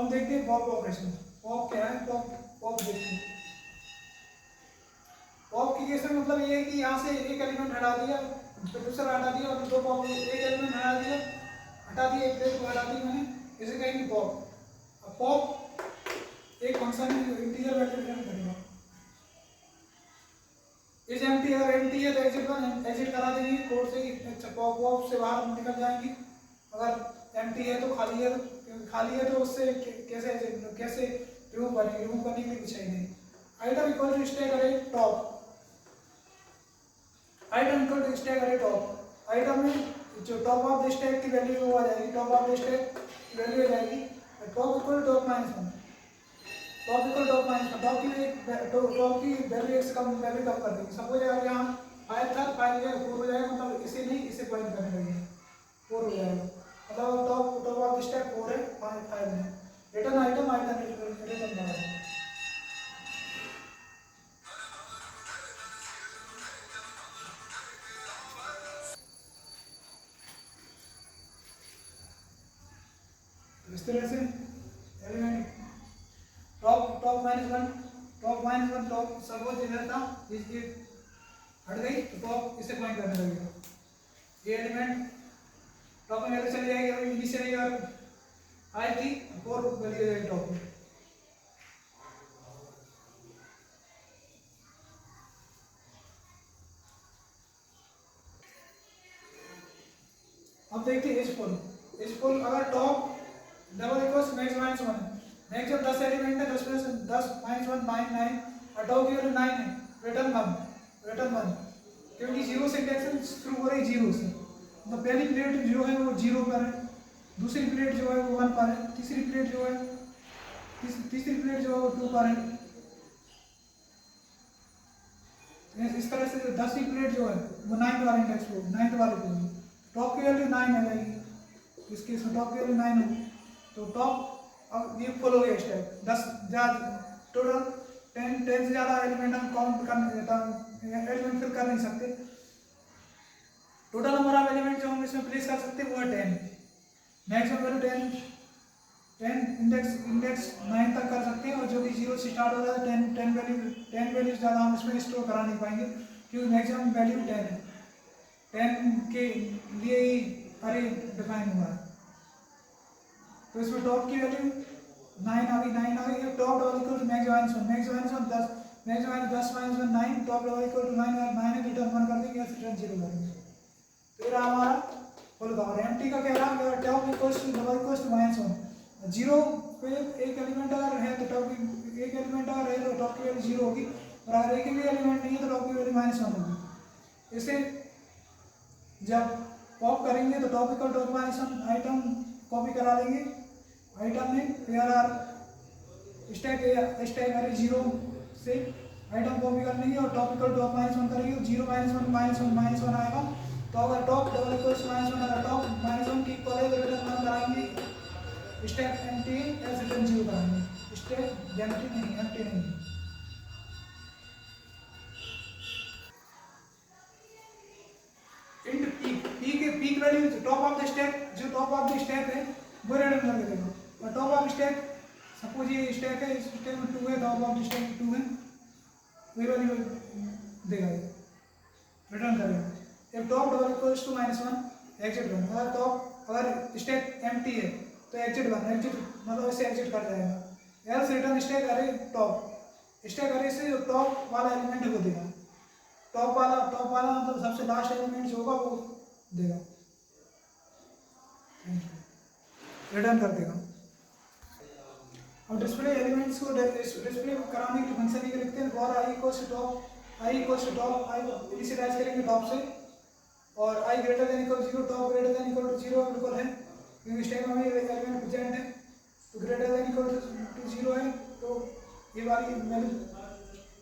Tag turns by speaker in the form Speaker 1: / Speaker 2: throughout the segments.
Speaker 1: हम देखते हैं पॉप ऑपरेशन। पॉप क्या है, पॉप देखते हैं। पॉप की केस में मतलब ये है कि यहाँ से एक एलिमेंट हटा दिया, फिर दूसरा हटा दिया, और दो पॉप, एक एलिमेंट हटा दिया, एक प्लेट को हटा दी मैंने, इसे कहेंगे पॉप। अब पॉप एक फंक्शन है जो इंटीजर वैल्यू रिटर्न करेगा। इस एम्प्टी, अगर एम्प्टी है तो एग्जिट करा देंगे कोड से, पॉप से बाहर निकल जाएंगे। अगर एम्प्टी है तो खाली है तो उससे कैसे रिमूव करने के लिए कुछ है नहीं। Item equal to stack array top, item equal to stack array top. Item में जो टॉप ऑफ द स्टैक की वैल्यू वो आ जाएगी, टॉप ऑफ द स्टैक की वैल्यू आ जाएगी top equal to top minus one, top equal top minus one. Top की वैल्यू एक से कम वैल्यू कम कर देंगे। सपोज अगर यहाँ 5 था, 5 जो है 4 हो जाएगा, मतलब इसे नहीं इसे पॉइंट करने लगेगा, 4 हो जाएगा, मतलब टॉप ऑफ द स्टैक 4 है, 5 नहीं। रिटर्न आइटम रिटर्न बनाएगा। इस तरह से element top minus one top suppose इधर था, ये हट गई तो टॉप इसे पॉइंट करने लगेगा। ये एलिमेंट टॉप में वैल्यू चली जाएगी, अभी इनिशियली अगर आई थी 4 वैल्यू जाएगी टॉप में। अब देखते हैं एज पोल अगर top double equals max minus one, max जब 10 एलिमेंट है 10 में से 10 माइनस वन 9 और टॉप की वैल्यू 9 है, रिटर्न वन, क्योंकि जीरो से इंडेक्शन शुरू हो रही जीरो से, मतलब पहली प्लेट जो है वो जीरो पर है, दूसरी प्लेट जो है वो 1 पर है, तीसरी प्लेट जो है वो 2 पर है। इस तरह से 10वीं प्लेट जो है वो 9th वाले इंडेक्स को, 9th वाले को, टॉप की वैल्यू 9 आ जाएगी। इस केस में टॉप की वैल्यू 9 होगी तो टॉप, अब ये फुल हो गया स्टेप। 10 टोटल 10 से ज़्यादा एलिमेंट हम काउंट एलिमेंट फिल कर नहीं सकते। टोटल नंबर ऑफ एलिमेंट जो हम इसमें प्लेस कर सकते हैं वो है 10। मैक्सिमम वैल्यू 10 इंडेक्स 9 तक कर सकते हैं, और जो भी 0 से स्टार्ट हो रहा है 10 वैल्यू ज़्यादा हम इसमें स्टोर करा नहीं पाएंगे, क्योंकि मैक्सिमम वैल्यू 10 है। 10 के लिए ही अरे डिफाइन हुआ है। तो इसमें टॉप की वैल्यू 9 आ गई, top double equal to max minus 10, max minus 10 minus 1 9, top double equal to 9 है, रिटर्न 1 कर देंगे या रिटर्न 0 कर देंगे। तो ये हमारा फुल कवर। एम्प्टी का कह रहा है अगर top equals to double equals to minus 1, 0 पे एक एलिमेंट अगर है तो टॉप की एक एलिमेंट अगर है तो टॉप की वैल्यू 0 होगी, और अगर एक भी एलिमेंट नहीं है तो टॉप की वैल्यू माइनस 1 होगी। इसे जब पॉप करेंगे तो top equal top minus 1 item copy करा लेंगे। आइटम में पेयर आर स्टैक अरे 0 से आइटम कॉपी कर लेंगे और टॉप इक्वल टॉप माइनस 1 करेंगे, 0 माइनस 1 आएगा। तो अगर टॉप डबल इक्वल्स माइनस 1, अगर टॉप माइनस 1 की इक्वल है तो रिटर्न 1 कराएंगे, स्टैक एम्प्टी एज रिटर्न 0 कराएंगे। स्टैक एम्प्टी नहीं। Int peak value top of the stack, जो टॉप ऑफ द स्टैक है वो रिटर्न करके देगा। और टॉप ऑफ स्टैक सपोज ये स्टैक है, इस स्टैक में 2 है, टॉप ऑफ द स्टैक 2 है, वही वैल्यू देगा, ये रिटर्न करेगा। if top double equals to -1 exit 1, अगर टॉप अगर स्टैक एम्प्टी है तो एग्जिट 1, एग्जिट मतलब इसे एग्जिट कर जाएगा। Else return stack array top, stack अरे से जो टॉप वाला एलिमेंट है वो देगा। टॉप वाला मतलब सबसे लास्ट एलिमेंट जो होगा वो देगा, रिटर्न कर देगा। अब डिस्प्ले एलिमेंट्स को डिस्प्ले कराने के फंक्शन ये लिखते हैं for i equals to top, i initialize करेंगे टॉप से, और i greater than equal 0, top greater than equal to 0 बिल्कुल है, क्योंकि स्टैक में एलिमेंट प्रेजेंट है, तो ग्रेटर देन इक्वल टू 0 है, तो ये वाली वैल्यू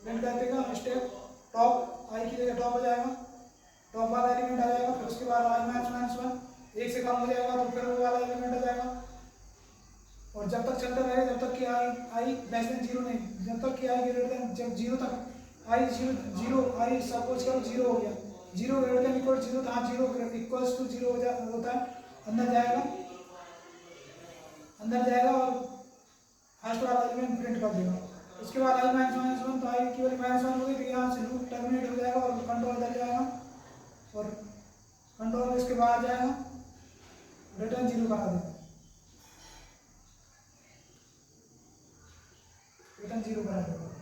Speaker 1: प्रिंट कर देगा। स्टैक टॉप आई की जगह टॉप आ जाएगा, टॉप वाला एलिमेंट आ जाएगा, फिर उसके बाद आई माइनस 1 1 से कम हो जाएगा तो फिर वो वाला एलिमेंट आ जाएगा, और जब तक चलता रहेगा जब तक कि आई लेस देन 0 नहीं, जब तक कि आई ग्रेटर देन, जब 0 तक आई 0 आई सपोज करो 0 हो गया, 0 ग्रेटर देन इक्वल 0 था, 0 इक्वल्स टू 0 होता है, अंदर जाएगा और फर्स्ट वाला एलिमेंट प्रिंट कर देगा। उसके बाद आई -1 तो आई की वैल्यू -1 होगी, तो यहाँ से लूप टर्मिनेट हो जाएगा और कंट्रोल इधर जाएगा और कंट्रोल इसके बाद जाएगा, रिटर्न 0 करा देगा, रिटर्न 0 करा देगा।